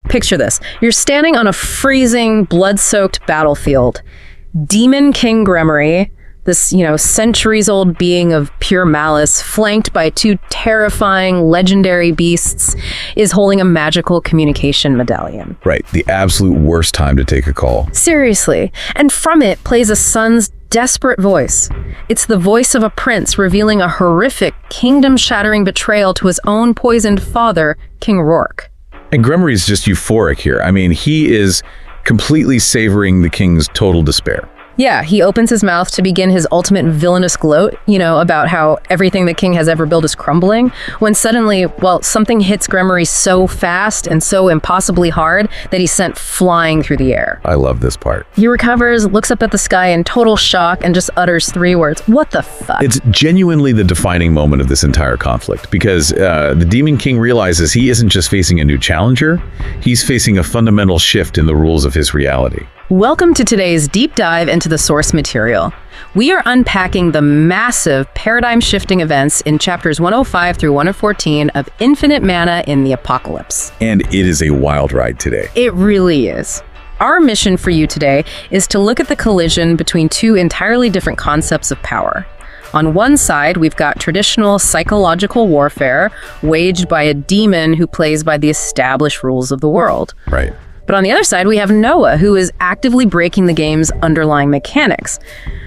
Picture this. You're standing on a freezing, blood-soaked battlefield. Demon King Gremory, this, centuries-old being of pure malice, flanked by two terrifying, legendary beasts, is holding a magical communication medallion. Right, the absolute worst time to take a call. Seriously. And from it plays a son's desperate voice. It's the voice of a prince revealing a horrific, kingdom-shattering betrayal to his own poisoned father, King Roark. And Gremory's just euphoric here. I mean, he is completely savoring the king's total despair. Yeah, he opens his mouth to begin his ultimate villainous gloat, about how everything the king has ever built is crumbling, when suddenly, something hits Gremory so fast and so impossibly hard that he's sent flying through the air. I love this part. He recovers, looks up at the sky in total shock, and just utters 3 words, "What the fuck?" It's genuinely the defining moment of this entire conflict, because the Demon King realizes he isn't just facing a new challenger, he's facing a fundamental shift in the rules of his reality. Welcome to today's deep dive into the source material. We are unpacking the massive paradigm-shifting events in chapters 105 through 114 of Infinite Mana in the Apocalypse. And it is a wild ride today. It really is. Our mission for you today is to look at the collision between two entirely different concepts of power. On one side, we've got traditional psychological warfare waged by a demon who plays by the established rules of the world. Right. But on the other side, we have Noah, who is actively breaking the game's underlying mechanics.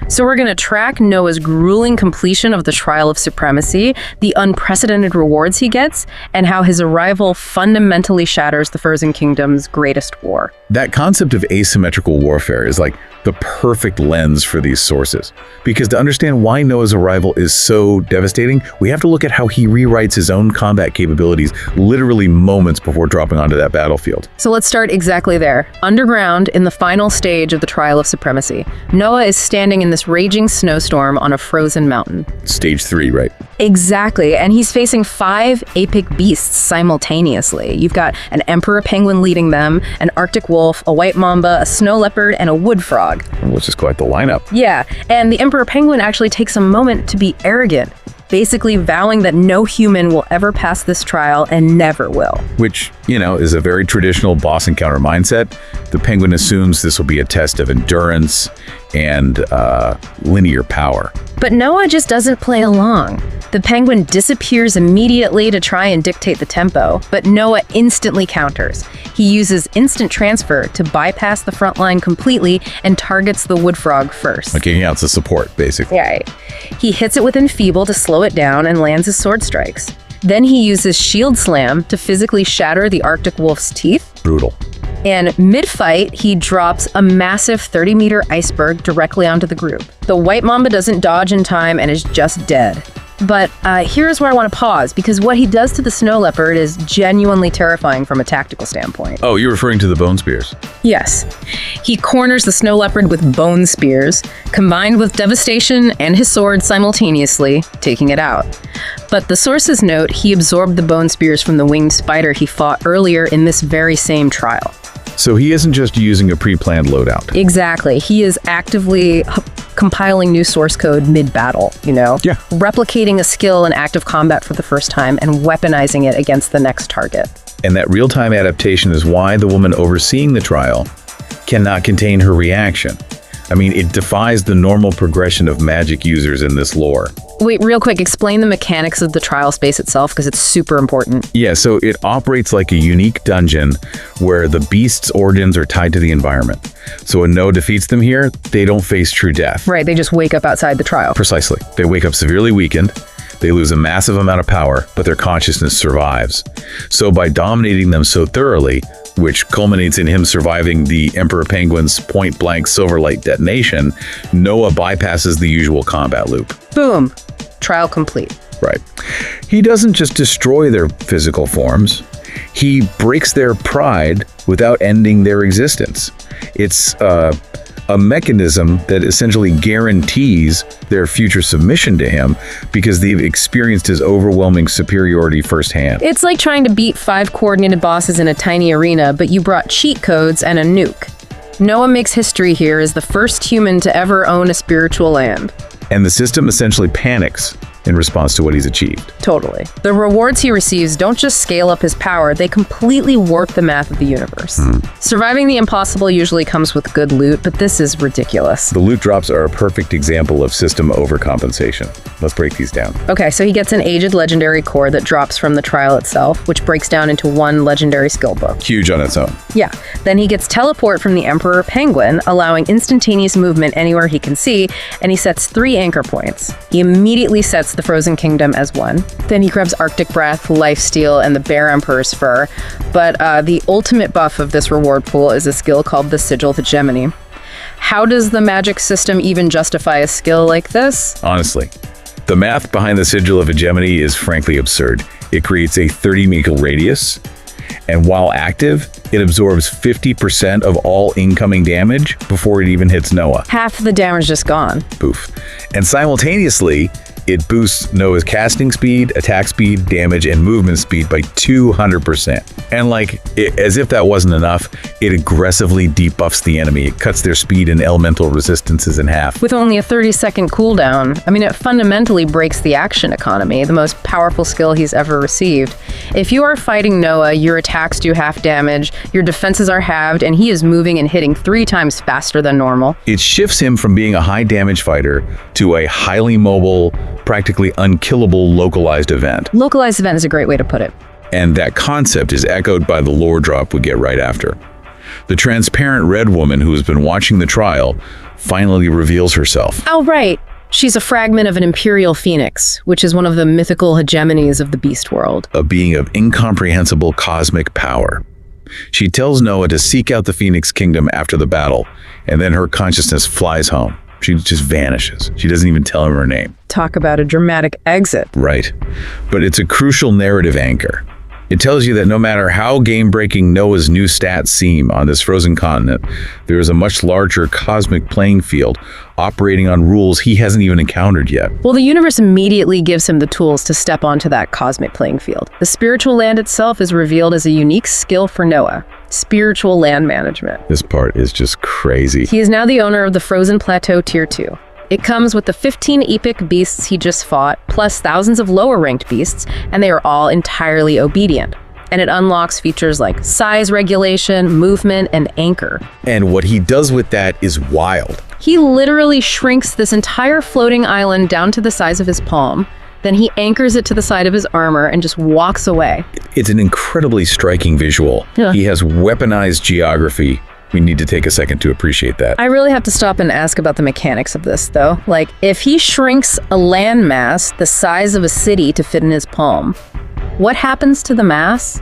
So we're going to track Noah's grueling completion of the Trial of Supremacy, the unprecedented rewards he gets, and how his arrival fundamentally shatters the Frozen Kingdom's greatest war. That concept of asymmetrical warfare is like the perfect lens for these sources. Because to understand why Noah's arrival is so devastating, we have to look at how he rewrites his own combat capabilities literally moments before dropping onto that battlefield. So let's start exactly there. Underground, in the final stage of the Trial of Supremacy, Noah is standing in this raging snowstorm on a frozen mountain. Stage 3, right? Exactly, and he's facing 5 apic beasts simultaneously. You've got an emperor penguin leading them, an arctic wolf, a white mamba, a snow leopard, and a wood frog. Which is quite the lineup. Yeah, and the emperor penguin actually takes a moment to be arrogant, basically vowing that no human will ever pass this trial and never will. Which, is a very traditional boss encounter mindset. The penguin assumes this will be a test of endurance and linear power. But Noah just doesn't play along. The penguin disappears immediately to try and dictate the tempo, but Noah instantly counters. He uses instant transfer to bypass the front line completely and targets the wood frog first. Okay, yeah, it's a support, basically. Right. He hits it with Enfeeble to slow it down and lands his sword strikes. Then he uses Shield Slam to physically shatter the Arctic Wolf's teeth. Brutal. And mid-fight, he drops a massive 30-meter iceberg directly onto the group. The white mamba doesn't dodge in time and is just dead. But here's where I want to pause, because what he does to the snow leopard is genuinely terrifying from a tactical standpoint. Oh, you're referring to the bone spears? Yes. He corners the snow leopard with bone spears, combined with devastation and his sword simultaneously, taking it out. But the sources note he absorbed the bone spears from the winged spider he fought earlier in this very same trial. So he isn't just using a pre-planned loadout. Exactly. He is actively compiling new source code mid-battle, Yeah. Replicating a skill in active combat for the first time and weaponizing it against the next target. And that real-time adaptation is why the woman overseeing the trial cannot contain her reaction. I mean, it defies the normal progression of magic users in this lore. Wait, real quick, explain the mechanics of the trial space itself, because it's super important. Yeah, so it operates like a unique dungeon where the beast's origins are tied to the environment. So when Noah defeats them here, they don't face true death. Right, they just wake up outside the trial. Precisely. They wake up severely weakened. They lose a massive amount of power, but their consciousness survives. So by dominating them so thoroughly, which culminates in him surviving the Emperor Penguin's point-blank Silverlight detonation, Noah bypasses the usual combat loop. Boom. Trial complete. Right. He doesn't just destroy their physical forms, he breaks their pride without ending their existence. It's a mechanism that essentially guarantees their future submission to him because they've experienced his overwhelming superiority firsthand. It's like trying to beat 5 coordinated bosses in a tiny arena, but you brought cheat codes and a nuke. Noah makes history here as the first human to ever own a spiritual land. And the system essentially panics in response to what he's achieved. Totally. The rewards he receives don't just scale up his power, they completely warp the math of the universe. Surviving the impossible usually comes with good loot, but this is ridiculous. The loot drops are a perfect example of system overcompensation. Let's break these down. Okay, so he gets an aged legendary core that drops from the trial itself, which breaks down into one legendary skill book. Huge on its own. Yeah. Then he gets teleport from the Emperor Penguin, allowing instantaneous movement anywhere he can see, and he sets 3 anchor points. He immediately sets the Frozen Kingdom as 1. Then he grabs Arctic Breath, Lifesteal, and the Bear Emperor's Fur. But the ultimate buff of this reward pool is a skill called the Sigil of Gemini. How does the magic system even justify a skill like this? Honestly, the math behind the Sigil of Gemini is frankly absurd. It creates a 30-meter radius, and while active, it absorbs 50% of all incoming damage before it even hits Noah. Half the damage just gone. Poof. And simultaneously, it boosts Noah's casting speed, attack speed, damage, and movement speed by 200%. And as if that wasn't enough, it aggressively debuffs the enemy. It cuts their speed and elemental resistances in half. With only a 30-second cooldown, I mean, it fundamentally breaks the action economy, the most powerful skill he's ever received. If you are fighting Noah, your attacks do half damage, your defenses are halved, and he is moving and hitting 3 times faster than normal. It shifts him from being a high-damage fighter to a highly mobile, practically unkillable localized event. Localized event is a great way to put it. And that concept is echoed by the lore drop we get right after. The transparent red woman who has been watching the trial finally reveals herself. Oh, right. She's a fragment of an imperial phoenix, which is one of the mythical hegemonies of the beast world. A being of incomprehensible cosmic power. She tells Noah to seek out the Phoenix Kingdom after the battle, and then her consciousness flies home. She just vanishes. She doesn't even tell him her name. Talk about a dramatic exit. Right. But it's a crucial narrative anchor. It tells you that no matter how game-breaking Noah's new stats seem on this frozen continent, there is a much larger cosmic playing field operating on rules he hasn't even encountered yet. Well, the universe immediately gives him the tools to step onto that cosmic playing field. The spiritual land itself is revealed as a unique skill for Noah. Spiritual land management. This part is just crazy. He is now the owner of the Frozen Plateau Tier 2. It comes with the 15 epic beasts he just fought, plus thousands of lower-ranked beasts, and they are all entirely obedient. And it unlocks features like size regulation, movement, and anchor. And what he does with that is wild. He literally shrinks this entire floating island down to the size of his palm. Then he anchors it to the side of his armor and just walks away. It's an incredibly striking visual. Yeah. He has weaponized geography. We need to take a second to appreciate that. I really have to stop and ask about the mechanics of this, though. Like, if he shrinks a landmass the size of a city to fit in his palm, what happens to the mass?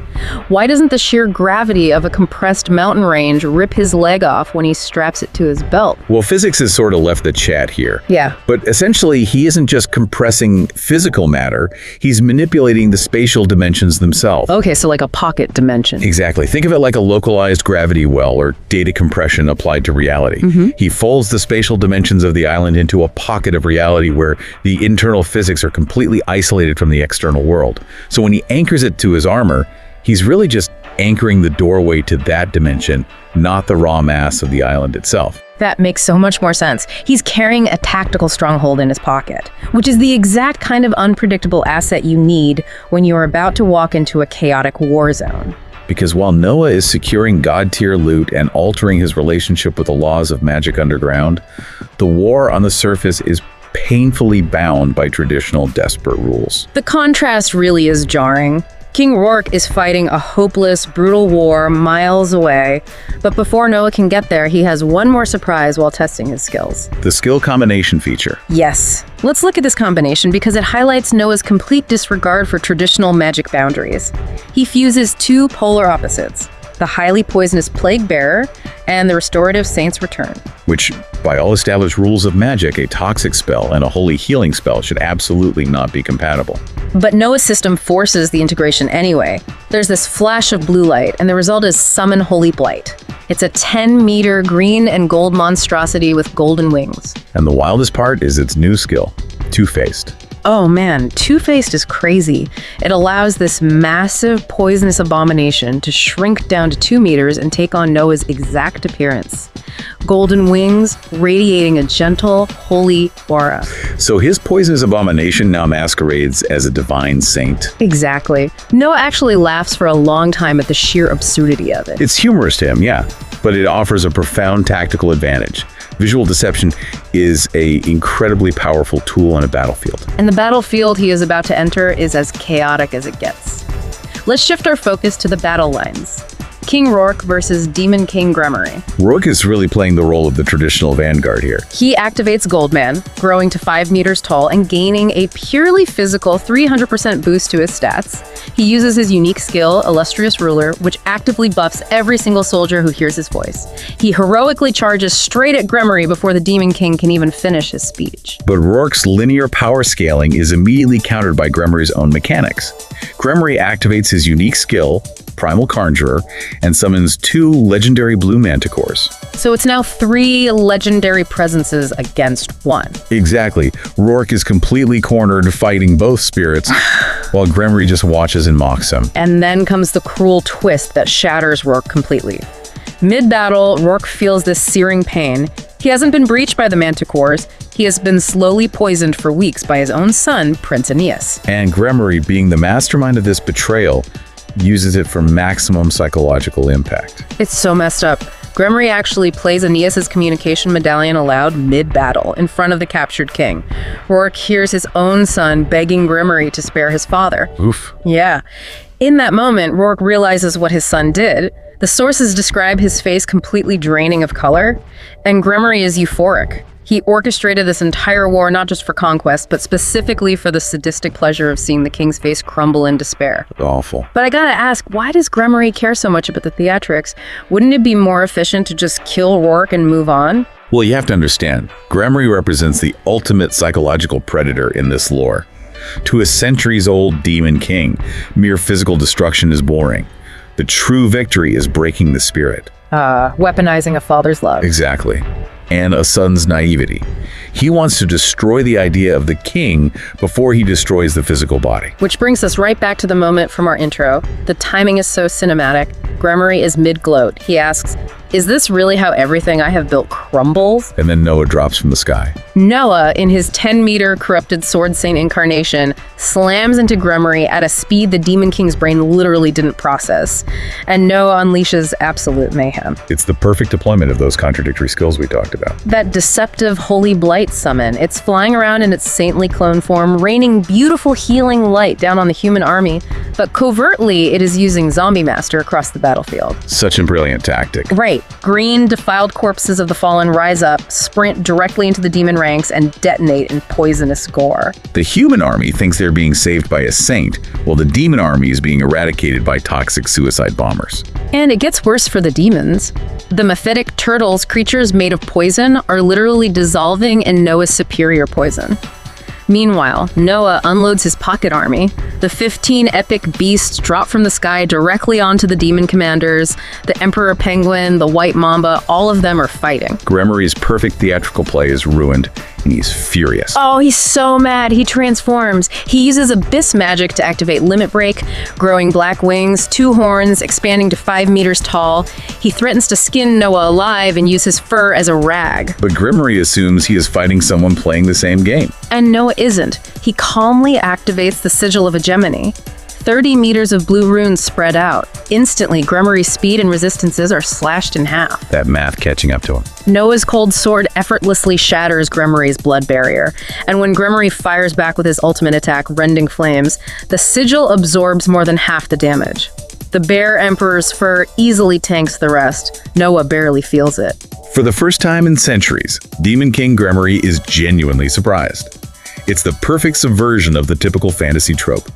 Why doesn't the sheer gravity of a compressed mountain range rip his leg off when he straps it to his belt? Well, physics has sort of left the chat here. Yeah. But essentially, he isn't just compressing physical matter, he's manipulating the spatial dimensions themselves. Okay, so like a pocket dimension. Exactly. Think of it like a localized gravity well or data compression applied to reality. He folds the spatial dimensions of the island into a pocket of reality where the internal physics are completely isolated from the external world. So when he anchors it to his armor, he's really just anchoring the doorway to that dimension, not the raw mass of the island itself. That makes so much more sense. He's carrying a tactical stronghold in his pocket, which is the exact kind of unpredictable asset you need when you are about to walk into a chaotic war zone. Because while Noah is securing god-tier loot and altering his relationship with the laws of magic underground, the war on the surface is painfully bound by traditional desperate rules. The contrast really is jarring. King Roark is fighting a hopeless, brutal war miles away, but before Noah can get there, he has one more surprise while testing his skills. The skill combination feature. Yes. Let's look at this combination because it highlights Noah's complete disregard for traditional magic boundaries. He fuses 2 polar opposites, the highly poisonous Plague Bearer and the restorative Saint's Return. Which, by all established rules of magic, a toxic spell and a holy healing spell should absolutely not be compatible. But Noah's system forces the integration anyway. There's this flash of blue light, and the result is Summon Holy Blight. It's a 10-meter green and gold monstrosity with golden wings. And the wildest part is its new skill, Two-Faced. Oh man, Two-Faced is crazy. It allows this massive poisonous abomination to shrink down to 2 meters and take on Noah's exact appearance. golden wings radiating a gentle, holy aura. So his poisonous abomination now masquerades as a divine saint. Exactly. Noah actually laughs for a long time at the sheer absurdity of it. It's humorous to him, yeah, but it offers a profound tactical advantage. Visual deception is an incredibly powerful tool on a battlefield. And the battlefield he is about to enter is as chaotic as it gets. Let's shift our focus to the battle lines. King Roark versus Demon King Gremory. Roark is really playing the role of the traditional vanguard here. He activates Goldman, growing to 5 meters tall and gaining a purely physical 300% boost to his stats. He uses his unique skill, Illustrious Ruler, which actively buffs every single soldier who hears his voice. He heroically charges straight at Gremory before the Demon King can even finish his speech. But Roark's linear power scaling is immediately countered by Gremory's own mechanics. Gremory activates his unique skill, Primal Conjurer, and summons 2 legendary blue manticores. So it's now 3 legendary presences against 1. Exactly. Roark is completely cornered fighting both spirits, while Gremory just watches and mocks him. And then comes the cruel twist that shatters Roark completely. Mid-battle, Roark feels this searing pain. He hasn't been breached by the manticores. He has been slowly poisoned for weeks by his own son, Prince Aeneas. And Gremory, being the mastermind of this betrayal, uses it for maximum psychological impact. It's so messed up. Gremory actually plays Aeneas' communication medallion aloud mid-battle in front of the captured king. Roark hears his own son begging Gremory to spare his father. Oof. Yeah. In that moment, Roark realizes what his son did. The sources describe his face completely draining of color, and Gremory is euphoric. He orchestrated this entire war not just for conquest, but specifically for the sadistic pleasure of seeing the king's face crumble in despair. Awful. But I gotta ask, why does Gremory care so much about the theatrics? Wouldn't it be more efficient to just kill Roark and move on? Well, you have to understand, Gremory represents the ultimate psychological predator in this lore. To a centuries-old demon king, mere physical destruction is boring. The true victory is breaking the spirit. Weaponizing a father's love. Exactly. And a son's naivety. He wants to destroy the idea of the king before he destroys the physical body. Which brings us right back to the moment from our intro. The timing is so cinematic. Gremory is mid-gloat. He asks, "Is this really how everything I have built crumbles?" And then Noah drops from the sky. Noah, in his 10-meter corrupted Sword Saint incarnation, slams into Gremory at a speed the Demon King's brain literally didn't process. And Noah unleashes absolute mayhem. It's the perfect deployment of those contradictory skills we talked about. That deceptive Holy Blight summon. It's flying around in its saintly clone form, raining beautiful healing light down on the human army, but covertly it is using Zombie Master across the battlefield. Such a brilliant tactic. Right. Green, defiled corpses of the fallen rise up, sprint directly into the demon ranks, and detonate in poisonous gore. The human army thinks they're being saved by a saint, while the demon army is being eradicated by toxic suicide bombers. And it gets worse for the demons. The mephitic turtles, creatures made of poison, are literally dissolving in Noah's superior poison. Meanwhile, Noah unloads his pocket army. The 15 epic beasts drop from the sky directly onto the demon commanders. The Emperor Penguin, the White Mamba, all of them are fighting. Gremory's perfect theatrical play is ruined, and he's furious. Oh, he's so mad. He transforms. He uses Abyss magic to activate Limit Break, growing black wings, 2 horns, expanding to 5 meters tall. He threatens to skin Noah alive and use his fur as a rag. But Gremory assumes he is fighting someone playing the same game. And Noah isn't. He calmly activates the sigil of a Gemini. 30 meters of blue runes spread out. Instantly, Gremory's speed and resistances are slashed in half. That math catching up to him. Noah's cold sword effortlessly shatters Gremory's blood barrier, and when Gremory fires back with his ultimate attack, Rending Flames, the sigil absorbs more than half the damage. The Bear Emperor's fur easily tanks the rest. Noah barely feels it. For the first time in centuries, Demon King Gremory is genuinely surprised. It's the perfect subversion of the typical fantasy trope.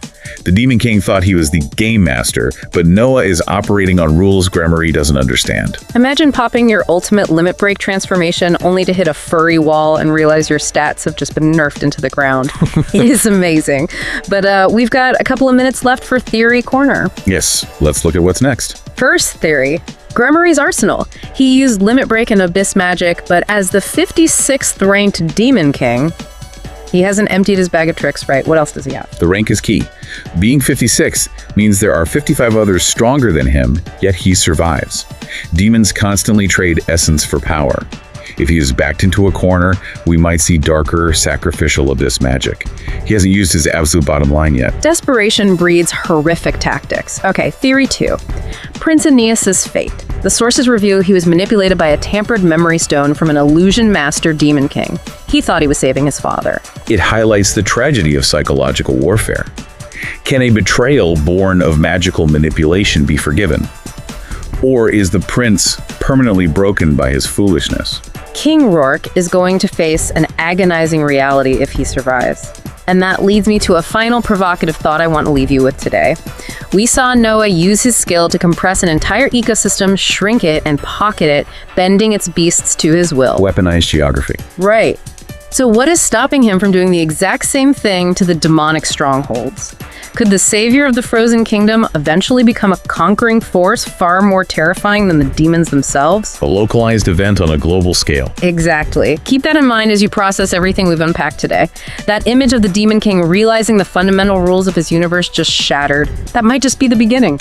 The Demon King thought he was the game master, but Noah is operating on rules Gremory doesn't understand. Imagine popping your ultimate Limit Break transformation only to hit a furry wall and realize your stats have just been nerfed into the ground. It is amazing. But we've got a couple of minutes left for Theory Corner. Yes, let's look at what's next. First theory. Gremory's arsenal. He used Limit Break and Abyss magic, but as the 56th ranked Demon King, He hasn't emptied his bag of tricks, right? What else does he have? The rank is key. Being 56 means there are 55 others stronger than him, yet he survives. Demons constantly trade essence for power. If he is backed into a corner, we might see darker, sacrificial abyss magic. He hasn't used his absolute bottom line yet. Desperation breeds horrific tactics. Okay, theory 2. Prince Aeneas' fate. The sources reveal he was manipulated by a tampered memory stone from an illusion master demon king. He thought he was saving his father. It highlights the tragedy of psychological warfare. Can a betrayal born of magical manipulation be forgiven? Or is the prince permanently broken by his foolishness? King Roark is going to face an agonizing reality if he survives. And that leads me to a final provocative thought I want to leave you with today. We saw Noah use his skill to compress an entire ecosystem, shrink it, and pocket it, bending its beasts to his will. Weaponized geography. Right. So what is stopping him from doing the exact same thing to the demonic strongholds? Could the savior of the Frozen Kingdom eventually become a conquering force far more terrifying than the demons themselves? A localized event on a global scale. Exactly. Keep that in mind as you process everything we've unpacked today. That image of the Demon King realizing the fundamental rules of his universe just shattered. That might just be the beginning.